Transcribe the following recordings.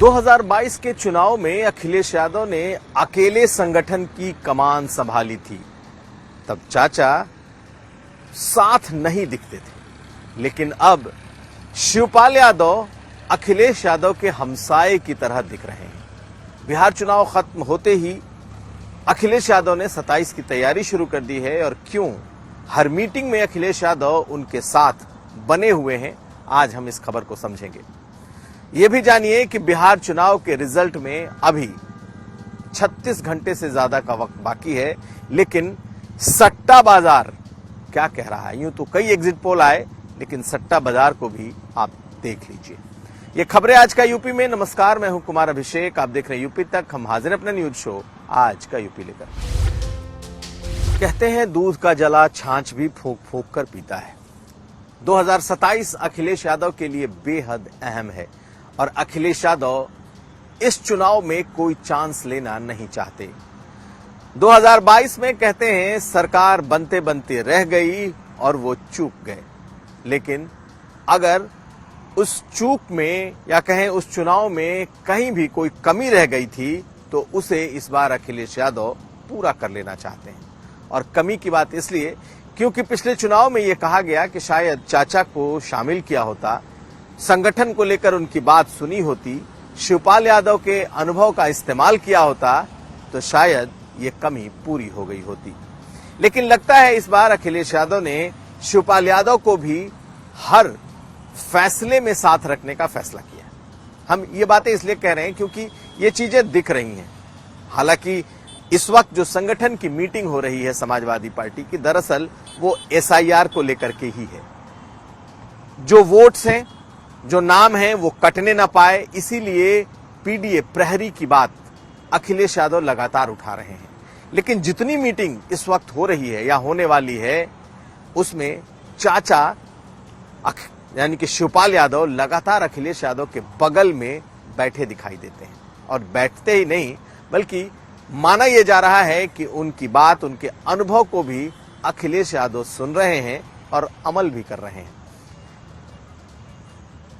2022 के चुनाव में अखिलेश यादव ने अकेले संगठन की कमान संभाली थी। तब चाचा साथ नहीं दिखते थे, लेकिन अब शिवपाल यादव अखिलेश यादव के हमसाये की तरह दिख रहे हैं। बिहार चुनाव खत्म होते ही अखिलेश यादव ने 27 की तैयारी शुरू कर दी है और क्यों हर मीटिंग में अखिलेश यादव उनके साथ बने हुए हैं, आज हम इस खबर को समझेंगे। ये भी जानिए कि बिहार चुनाव के रिजल्ट में अभी 36 घंटे से ज्यादा का वक्त बाकी है, लेकिन सट्टा बाजार क्या कह रहा है। यूं तो कई एग्जिट पोल आए, लेकिन सट्टा बाजार को भी आप देख लीजिए। ये खबरें आज का यूपी में। नमस्कार, मैं हूं कुमार अभिषेक, आप देख रहे हैं यूपी तक। हम हाजिर हैं अपना न्यूज शो आज का यूपी लेकर। कहते हैं दूध का जला छाछ भी फूंक फूंक कर पीता है। 2027 अखिलेश यादव के लिए बेहद अहम है और अखिलेश यादव इस चुनाव में कोई चांस लेना नहीं चाहते। 2022 में कहते हैं सरकार बनते बनते रह गई और वो चूक गए, लेकिन अगर उस चूक में या कहें उस चुनाव में कहीं भी कोई कमी रह गई थी तो उसे इस बार अखिलेश यादव पूरा कर लेना चाहते हैं। और कमी की बात इसलिए क्योंकि पिछले चुनाव में यह कहा गया कि शायद चाचा को शामिल किया होता, संगठन को लेकर उनकी बात सुनी होती, शिवपाल यादव के अनुभव का इस्तेमाल किया होता तो शायद ये कमी पूरी हो गई होती। लेकिन लगता है इस बार अखिलेश यादव ने शिवपाल यादव को भी हर फैसले में साथ रखने का फैसला किया। हम ये बातें इसलिए कह रहे हैं क्योंकि ये चीजें दिख रही हैं। हालांकि इस वक्त जो संगठन की मीटिंग हो रही है समाजवादी पार्टी की, दरअसल वो SIR को लेकर के ही है। जो वोट्स हैं, जो नाम है, वो कटने ना पाए, इसीलिए PDA प्रहरी की बात अखिलेश यादव लगातार उठा रहे हैं। लेकिन जितनी मीटिंग इस वक्त हो रही है या होने वाली है, उसमें चाचा यानी कि शिवपाल यादव लगातार अखिलेश यादव के बगल में बैठे दिखाई देते हैं। और बैठते ही नहीं, बल्कि माना यह जा रहा है कि उनकी बात, उनके अनुभव को भी अखिलेश यादव सुन रहे हैं और अमल भी कर रहे हैं।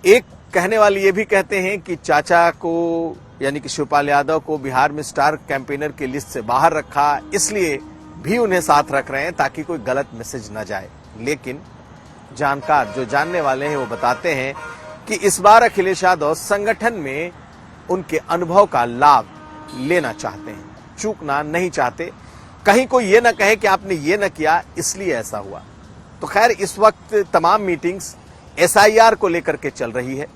एक कहने वाले ये भी कहते हैं कि चाचा को यानी कि शिवपाल यादव को बिहार में स्टार कैंपेनर की लिस्ट से बाहर रखा, इसलिए भी उन्हें साथ रख रहे हैं ताकि कोई गलत मैसेज न जाए। लेकिन जानकार, जो जानने वाले हैं, वो बताते हैं कि इस बार अखिलेश यादव संगठन में उनके अनुभव का लाभ लेना चाहते हैं, चूकना नहीं चाहते। कहीं कोई ये न कहे कि आपने ये न किया इसलिए ऐसा हुआ। तो खैर, इस वक्त तमाम मीटिंग्स SIR को लेकर के चल रही है।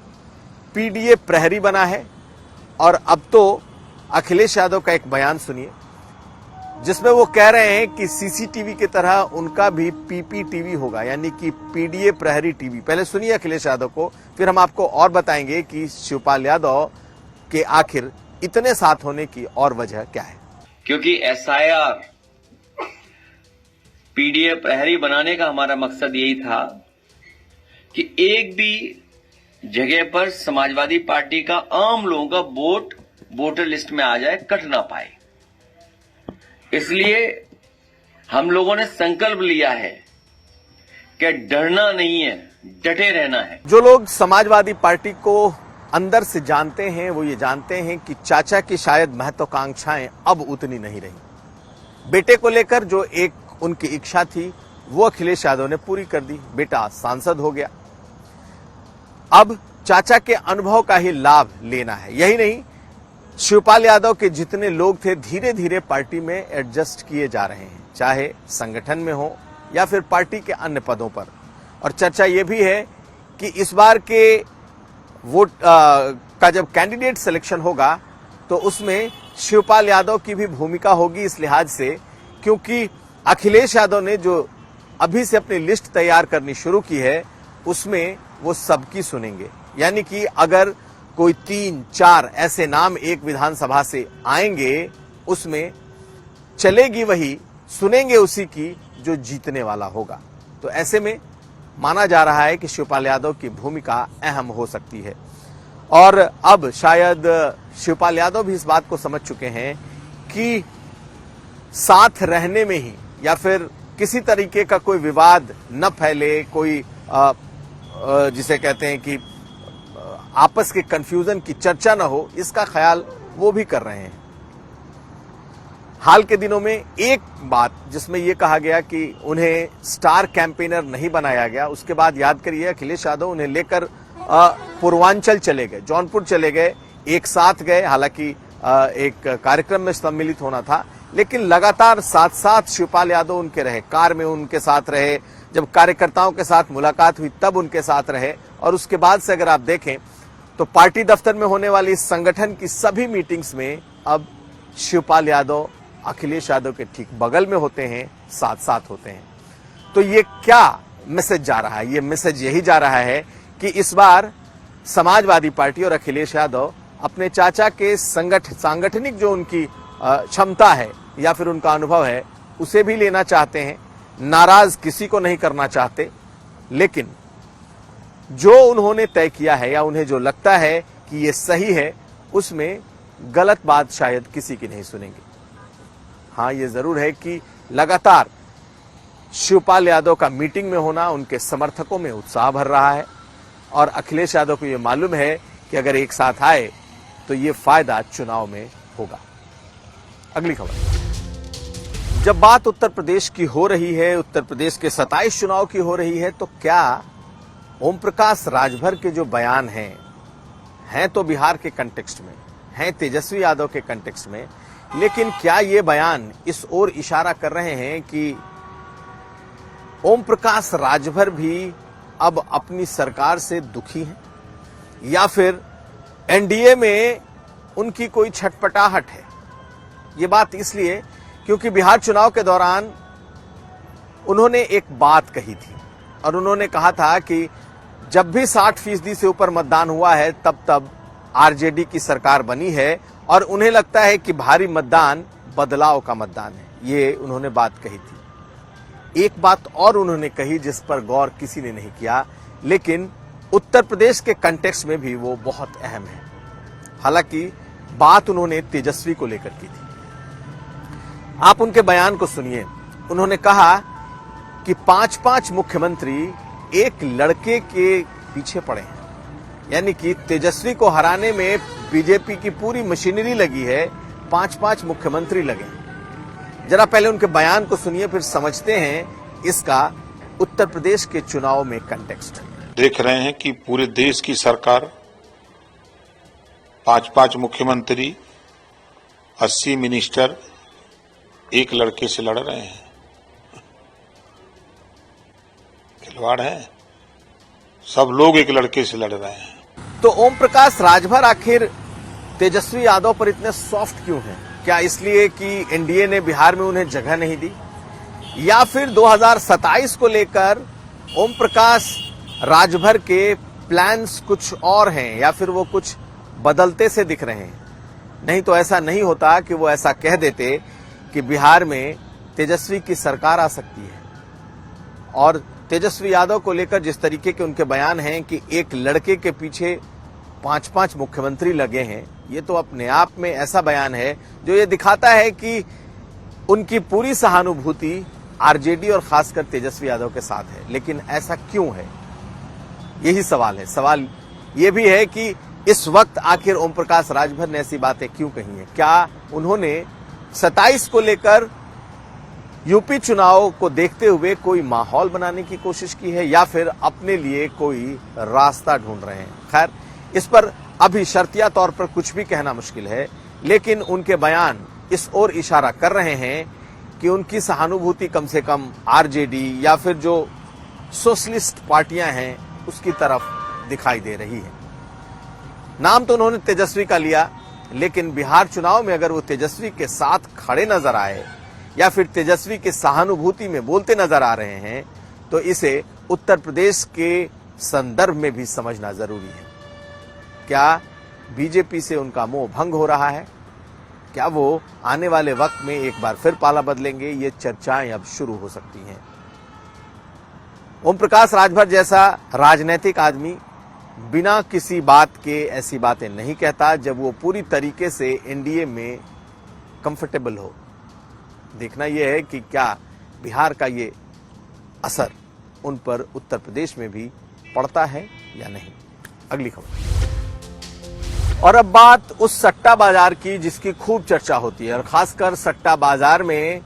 PDA प्रहरी बना है और अब तो अखिलेश यादव का एक बयान सुनिए जिसमें वो कह रहे हैं कि CCTV की तरह उनका भी PPTV होगा, यानी कि PDA प्रहरी टीवी। पहले सुनिए अखिलेश यादव को, फिर हम आपको और बताएंगे कि शिवपाल यादव के आखिर इतने साथ होने की और वजह क्या है। क्योंकि SIR PDA प्रहरी बनाने का हमारा मकसद यही था कि एक भी जगह पर समाजवादी पार्टी का आम लोगों का वोट वोटर लिस्ट में आ जाए, कट ना पाए। इसलिए हम लोगों ने संकल्प लिया है कि डरना नहीं है, डटे रहना है। जो लोग समाजवादी पार्टी को अंदर से जानते हैं वो ये जानते हैं कि चाचा की शायद महत्वाकांक्षाएं अब उतनी नहीं रही। बेटे को लेकर जो एक उनकी इच्छा थी वो अखिलेश यादव ने पूरी कर दी, बेटा सांसद हो गया। अब चाचा के अनुभव का ही लाभ लेना है। यही नहीं, शिवपाल यादव के जितने लोग थे धीरे धीरे पार्टी में एडजस्ट किए जा रहे हैं, चाहे संगठन में हो या फिर पार्टी के अन्य पदों पर। और चर्चा यह भी है कि इस बार के वोट का जब कैंडिडेट सिलेक्शन होगा तो उसमें शिवपाल यादव की भी भूमिका होगी, इस लिहाज से क्योंकि अखिलेश यादव ने जो अभी से अपनी लिस्ट तैयार करनी शुरू की है उसमें वो सबकी सुनेंगे। यानी कि अगर कोई 3-4 ऐसे नाम एक विधानसभा से आएंगे, उसमें चलेगी वही, सुनेंगे उसी की जो जीतने वाला होगा। तो ऐसे में माना जा रहा है कि शिवपाल यादव की भूमिका अहम हो सकती है। और अब शायद शिवपाल यादव भी इस बात को समझ चुके हैं कि साथ रहने में ही या फिर किसी तरीके का कोई विवाद न फैले, कोई जिसे कहते हैं कि आपस के कंफ्यूजन की चर्चा न हो, इसका ख्याल वो भी कर रहे हैं। हाल के दिनों में एक बात जिसमें यह कहा गया कि उन्हें स्टार कैंपेनर नहीं बनाया गया, उसके बाद याद करिए अखिलेश यादव उन्हें लेकर पूर्वांचल चले गए, जौनपुर चले गए, एक साथ गए। हालांकि एक कार्यक्रम में सम्मिलित होना था, लेकिन लगातार साथ साथ शिवपाल यादव उनके रहे, कार में उनके साथ रहे, जब कार्यकर्ताओं के साथ मुलाकात हुई तब उनके साथ रहे। और उसके बाद से अगर आप देखें तो पार्टी दफ्तर में होने वाली इस संगठन की सभी मीटिंग्स में अब शिवपाल यादव अखिलेश यादव के ठीक बगल में होते हैं, साथ साथ होते हैं। तो ये क्या मैसेज जा रहा है? ये मैसेज यही जा रहा है कि इस बार समाजवादी पार्टी और अखिलेश यादव अपने चाचा के सांगठनिक जो उनकी क्षमता है या फिर उनका अनुभव है उसे भी लेना चाहते हैं। नाराज किसी को नहीं करना चाहते, लेकिन जो उन्होंने तय किया है या उन्हें जो लगता है कि ये सही है, उसमें गलत बात शायद किसी की नहीं सुनेंगे। हाँ, ये जरूर है कि लगातार शिवपाल यादव का मीटिंग में होना उनके समर्थकों में उत्साह भर रहा है और अखिलेश यादव को ये मालूम है कि अगर एक साथ आए तो ये फायदा चुनाव में होगा। अगली खबर, जब बात उत्तर प्रदेश की हो रही है, उत्तर प्रदेश के 27 चुनाव की हो रही है, तो क्या ओम प्रकाश राजभर के जो बयान हैं तो बिहार के कंटेक्स्ट में, हैं तेजस्वी यादव के कंटेक्स्ट में, लेकिन क्या ये बयान इस ओर इशारा कर रहे हैं कि ओम प्रकाश राजभर भी अब अपनी सरकार से दुखी हैं या फिर एनडीए में उनकी कोई छटपटाहट है? ये बात इसलिए क्योंकि बिहार चुनाव के दौरान उन्होंने एक बात कही थी और उन्होंने कहा था कि जब भी 60% से ऊपर मतदान हुआ है तब आरजेडी की सरकार बनी है और उन्हें लगता है कि भारी मतदान बदलाव का मतदान है। ये उन्होंने बात कही थी। एक बात और उन्होंने कही जिस पर गौर किसी ने नहीं किया, लेकिन उत्तर प्रदेश के कंटेक्स्ट में भी वो बहुत अहम है। हालांकि बात उन्होंने तेजस्वी को लेकर की थी। आप उनके बयान को सुनिए। उन्होंने कहा कि 5-5 मुख्यमंत्री एक लड़के के पीछे पड़े हैं, यानी कि तेजस्वी को हराने में बीजेपी की पूरी मशीनरी लगी है, 5-5 मुख्यमंत्री लगे। जरा पहले उनके बयान को सुनिए, फिर समझते हैं इसका उत्तर प्रदेश के चुनाव में कंटेक्स्ट। देख रहे हैं कि पूरे देश की सरकार 5-5 मुख्यमंत्री, 80 मिनिस्टर एक लड़के से लड़ रहे हैं। खिलवाड़ है, सब लोग एक लड़के से लड़ रहे हैं। तो ओम प्रकाश राजभर आखिर तेजस्वी यादव पर इतने सॉफ्ट क्यों हैं? क्या इसलिए कि एनडीए ने बिहार में उन्हें जगह नहीं दी, या फिर 2027 को लेकर ओम प्रकाश राजभर के प्लान्स कुछ और हैं, या फिर वो कुछ बदलते से दिख रहे हैं? नहीं तो ऐसा नहीं होता कि वो ऐसा कह देते कि बिहार में तेजस्वी की सरकार आ सकती है। और तेजस्वी यादव को लेकर जिस तरीके के उनके बयान हैं कि एक लड़के के पीछे 5-5 मुख्यमंत्री लगे हैं, ये तो अपने आप में ऐसा बयान है जो ये दिखाता है कि उनकी पूरी सहानुभूति आरजेडी और खासकर तेजस्वी यादव के साथ है। लेकिन ऐसा क्यों है, यही सवाल है। सवाल ये भी है कि इस वक्त आखिर ओम प्रकाश राजभर ने ऐसी बातें क्यों कही हैं? क्या उन्होंने 27 को लेकर यूपी चुनाव को देखते हुए कोई माहौल बनाने की कोशिश की है, या फिर अपने लिए कोई रास्ता ढूंढ रहे हैं? खैर, इस पर अभी शर्तिया तौर पर कुछ भी कहना मुश्किल है, लेकिन उनके बयान इस ओर इशारा कर रहे हैं कि उनकी सहानुभूति कम से कम आरजेडी या फिर जो सोशलिस्ट पार्टियां हैं उसकी तरफ दिखाई दे रही है। नाम तो उन्होंने तेजस्वी का लिया, लेकिन बिहार चुनाव में अगर वो तेजस्वी के साथ खड़े नजर आए या फिर तेजस्वी के सहानुभूति में बोलते नजर आ रहे हैं, तो इसे उत्तर प्रदेश के संदर्भ में भी समझना जरूरी है। क्या बीजेपी से उनका मोह भंग हो रहा है? क्या वो आने वाले वक्त में एक बार फिर पाला बदलेंगे? ये चर्चाएं अब शुरू हो सकती हैं। ओम प्रकाश राजभर जैसा राजनीतिक आदमी बिना किसी बात के ऐसी बातें नहीं कहता जब वो पूरी तरीके से एनडीए में कंफर्टेबल हो। देखना यह है कि क्या बिहार का ये असर उन पर उत्तर प्रदेश में भी पड़ता है या नहीं। अगली खबर। और अब बात उस सट्टा बाजार की जिसकी खूब चर्चा होती है, और खासकर सट्टा बाजार में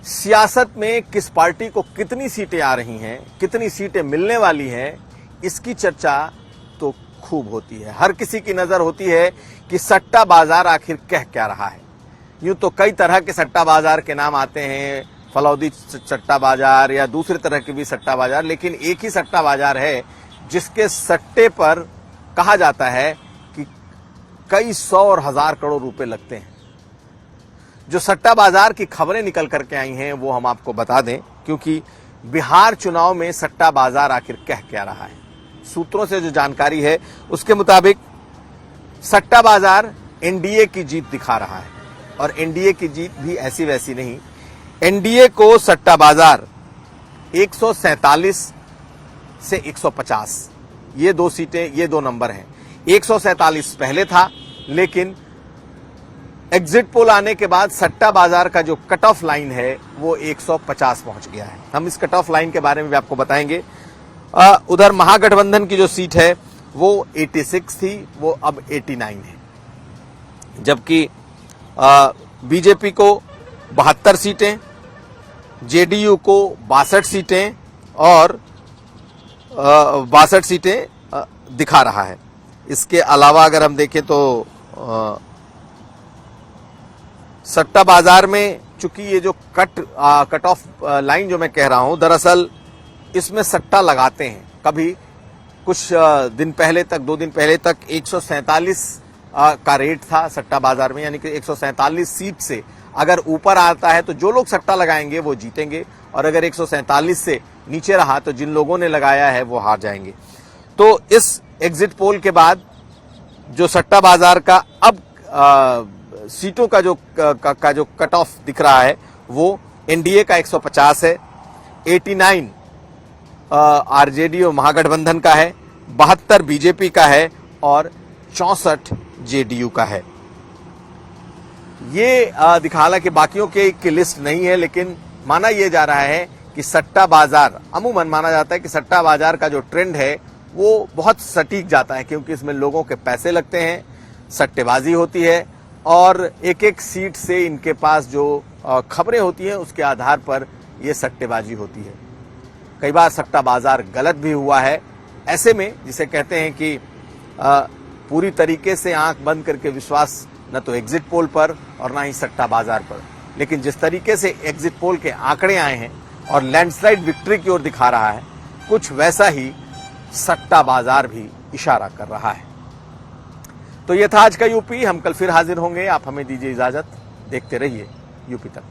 सियासत में किस पार्टी को कितनी सीटें आ रही हैं, कितनी सीटें मिलने वाली हैं, इसकी चर्चा तो खूब होती है। हर किसी की नजर होती है कि सट्टा बाजार आखिर कह क्या रहा है। यूं तो कई तरह के सट्टा बाजार के नाम आते हैं, फलौदी सट्टा बाजार या दूसरे तरह के भी सट्टा बाजार, लेकिन एक ही सट्टा बाजार है जिसके सट्टे पर कहा जाता है कि कई सौ और हजार करोड़ रुपए लगते हैं। जो सट्टा बाजार की खबरें निकल करके आई हैं वो हम आपको बता दें, क्योंकि बिहार चुनाव में सट्टा बाजार आखिर कह क्या रहा है। सूत्रों से जो जानकारी है उसके मुताबिक सट्टा बाजार एनडीए की जीत दिखा रहा है, और एनडीए की जीत भी ऐसी वैसी नहीं। एनडीए को सट्टा बाजार 147 से 150, ये दो सीटें, ये दो नंबर हैं। 147 पहले था, लेकिन एग्जिट पोल आने के बाद सट्टा बाजार का जो कट ऑफ लाइन है वो 150 पहुंच गया है। हम इस कट ऑफ लाइन के बारे में भी आपको बताएंगे। उधर महागठबंधन की जो सीट है वो 86 थी, वो अब 89 है, जबकि बीजेपी को 72 सीटें, जेडीयू को 62 सीटें और 62 सीटें दिखा रहा है। इसके अलावा अगर हम देखें तो सट्टा बाजार में चूंकि ये जो कट ऑफ लाइन जो मैं कह रहा हूं, दरअसल इसमें सट्टा लगाते हैं। कभी कुछ दिन पहले तक, 2 दिन पहले तक 147 का रेट था सट्टा बाजार में, यानी कि 147 सीट से अगर ऊपर आता है तो जो लोग सट्टा लगाएंगे वो जीतेंगे, और अगर 147 से नीचे रहा तो जिन लोगों ने लगाया है वो हार जाएंगे। तो इस एग्जिट पोल के बाद जो सट्टा बाजार का अब सीटों का जो कट ऑफ दिख रहा है वो एनडीए का 150 है, 89 आरजेडी और महागठबंधन का है, 72 बीजेपी का है और 64 जेडीयू का है। ये हालांकि बाकियों की लिस्ट नहीं है, लेकिन माना यह जा रहा है कि सट्टा बाजार, अमूमन माना जाता है कि सट्टा बाजार का जो ट्रेंड है वो बहुत सटीक जाता है, क्योंकि इसमें लोगों के पैसे लगते हैं, सट्टेबाजी होती है, और एक एक सीट से इनके पास जो खबरें होती हैं उसके आधार पर यह सट्टेबाजी होती है। कई बार सट्टा बाजार गलत भी हुआ है। ऐसे में जिसे कहते हैं कि पूरी तरीके से आंख बंद करके विश्वास न तो एग्जिट पोल पर और ना ही सट्टा बाजार पर, लेकिन जिस तरीके से एग्जिट पोल के आंकड़े आए हैं और लैंडस्लाइड विक्ट्री की ओर दिखा रहा है, कुछ वैसा ही सट्टा बाजार भी इशारा कर रहा है। तो यह था आज का यूपी। हम कल फिर हाजिर होंगे। आप हमें दीजिए इजाजत। देखते रहिए यूपी तक।